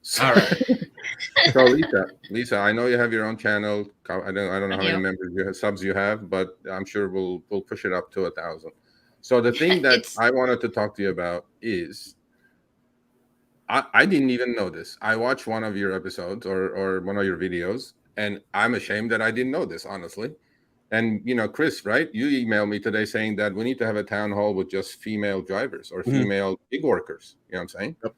So, All right. so Lisa, I know you have your own channel. I don't know how many members subs you have, but I'm sure we'll push it up to 1,000. So the thing that I wanted to talk to you about is I didn't even know this. I watched one of your episodes or one of your videos, and I'm ashamed that I didn't know this, honestly. And Chris, right? You emailed me today saying that we need to have a town hall with just female drivers or female gig workers. You know what I'm saying? Yep.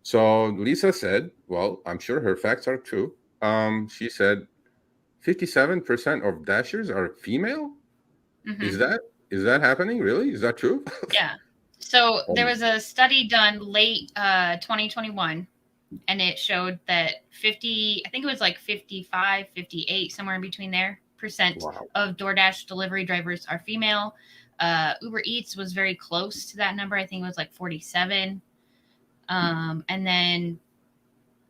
So Lisa said, well, I'm sure her facts are true. She said 57% of dashers are female. Is that happening? Really? Is that true? Yeah. So there was a study done late 2021, and it showed that 55, 58, somewhere in between there, percent of DoorDash delivery drivers are female. Uber Eats was very close to that number. I think it was like 47. And then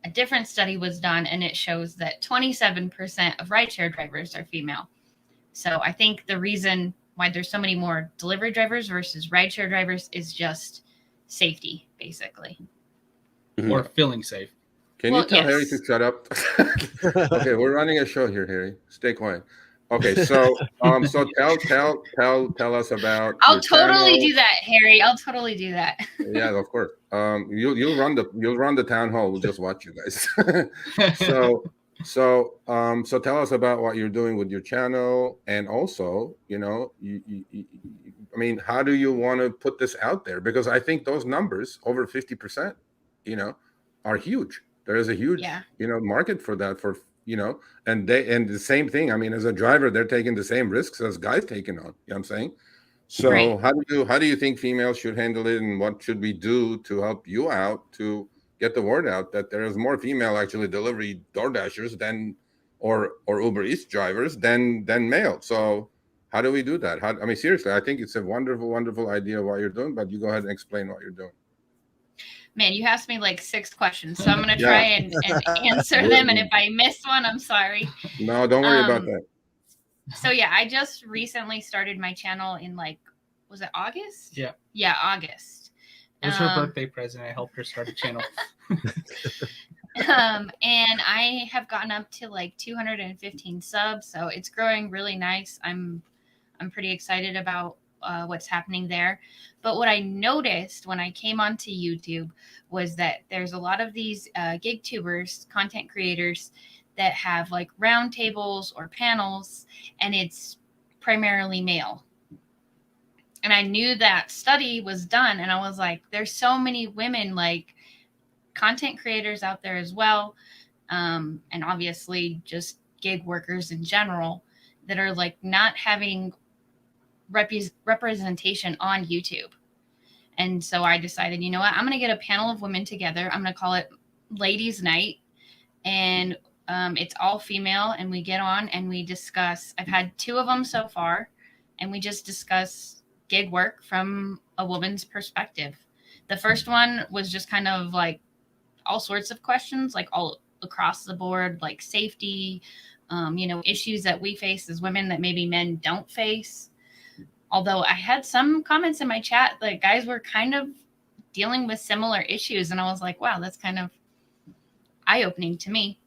a different study was done, and it shows that 27% of rideshare drivers are female. So I think the reason why there's so many more delivery drivers versus rideshare drivers is just safety, basically. Or feeling safe. Can you tell Harry to shut up? Okay, we're running a show here, Harry. Stay quiet. Okay, so tell us about. I'll totally do that, Harry. I'll totally do that. Yeah, of course. You'll run the town hall. We'll just watch you guys. So tell us about what you're doing with your channel, and also, I mean, how do you want to put this out there? Because I think those numbers, over 50%, are huge. There is a huge, market for that, and the same thing. I mean, as a driver, they're taking the same risks as guys taking on. You know what I'm saying? So how do you think females should handle it, and what should we do to help you out to get the word out that there is more female actually delivery DoorDashers or Uber Eats drivers than male? So how do we do that? I mean, seriously, I think it's a wonderful, wonderful idea what you're doing, but you go ahead and explain what you're doing. Man, you asked me like 6 questions, so I'm going to try and answer them. And if I missed one, I'm sorry. No, don't worry about that. So yeah, I just recently started my channel in was it August? Yeah. Yeah, August. It was her birthday present. I helped her start a channel. And I have gotten up to 215 subs, so it's growing really nice. I'm pretty excited about what's happening there. But what I noticed when I came onto YouTube was that there's a lot of these gig tubers, content creators that have roundtables or panels, and it's primarily male. And I knew that study was done, and I was like, there's so many women content creators out there as well, and obviously just gig workers in general that are not having representation on YouTube. And so I decided, you know what, I'm going to get a panel of women together. I'm going to call it Ladies Night, and it's all female, and we get on and we discuss. I've had 2 of them so far, and we just discuss gig work from a woman's perspective. The first one was just kind of all sorts of questions, all across the board, safety, issues that we face as women that maybe men don't face. Although I had some comments in my chat that guys were kind of dealing with similar issues, and I was like, wow, that's kind of eye-opening to me.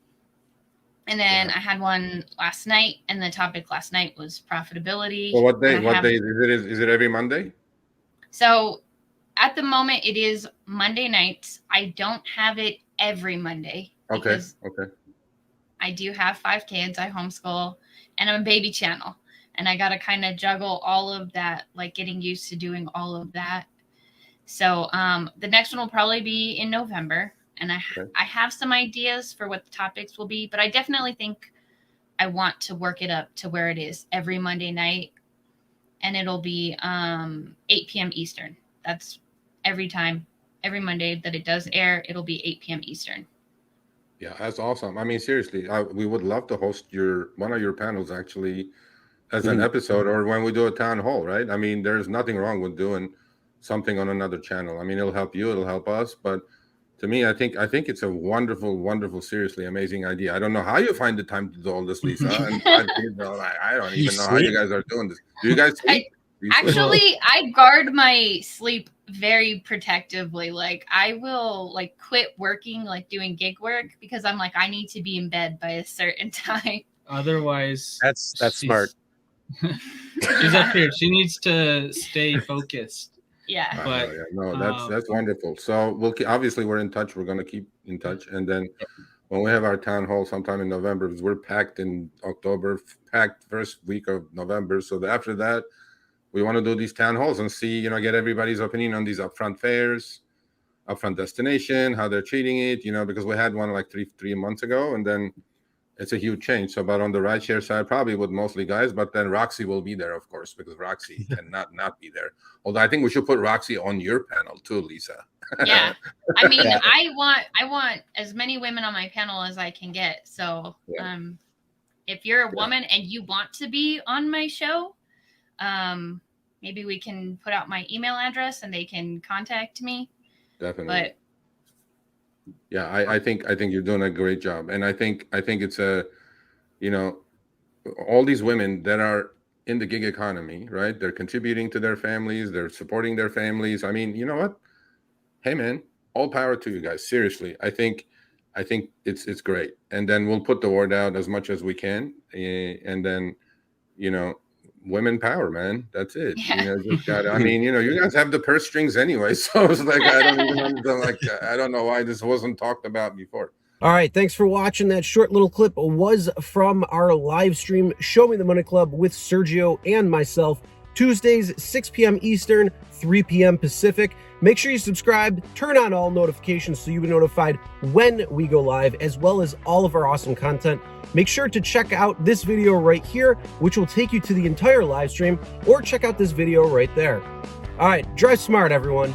And then I had one last night, and the topic last night was profitability. Well, what day is it? Every Monday? So at the moment, it is Monday nights. I don't have it every Monday. Okay. I do have 5 kids. I homeschool, and I'm a baby channel. And I got to kind of juggle all of that, getting used to doing all of that. So the next one will probably be in November. And I have some ideas for what the topics will be, but I definitely think I want to work it up to where it is every Monday night. And it'll be 8 p.m. Eastern. That's every Monday that it does air, it'll be 8 p.m. Eastern. Yeah, that's awesome. I mean, seriously, we would love to host one of your panels actually as an episode, or when we do a town hall, right? I mean, there's nothing wrong with doing something on another channel. I mean, it'll help you, it'll help us, but to me, I think it's a wonderful, wonderful, seriously amazing idea. I don't know how you find the time to do all this, Lisa. And I don't even know how you guys are doing this. Do you guys sleep? I guard my sleep very protectively. Like I will like quit working, like doing gig work, because I'm like, I need to be in bed by a certain time. Otherwise, That's smart. She's up here. She needs to stay focused. Yeah. But no, that's wonderful. So obviously we're in touch. We're going to keep in touch, and then when we have our town hall sometime in November, because we're packed in October, packed first week of November. So after that, we want to do these town halls and see, get everybody's opinion on these upfront fares, upfront destination, how they're treating it, because we had one like three months ago, and then it's a huge change. So, but on the rideshare side, probably with mostly guys, but then Roxy will be there, of course, because Roxy cannot not be there. Although I think we should put Roxy on your panel too, Lisa. Yeah. I mean, I want as many women on my panel as I can get. So, if you're a woman and you want to be on my show, maybe we can put out my email address and they can contact me. Definitely. But yeah, I think you're doing a great job, and I think it's all these women that are in the gig economy, right? They're contributing to their families, they're supporting their families. I mean, you know what? Hey, man, all power to you guys. Seriously, I think it's great, and then we'll put the word out as much as we can, and then women power, man. That's it. Yeah. Just got. I mean, you guys have the purse strings anyway, so it's like I don't know why this wasn't talked about before. All right, thanks for watching. That short little clip was from our live stream, Show Me the Money Club with Sergio and myself, Tuesdays, 6 p.m. Eastern, 3 p.m. Pacific. Make sure you subscribe, turn on all notifications so you'll be notified when we go live, as well as all of our awesome content. Make sure to check out this video right here, which will take you to the entire live stream, or check out this video right there. All right, drive smart, everyone.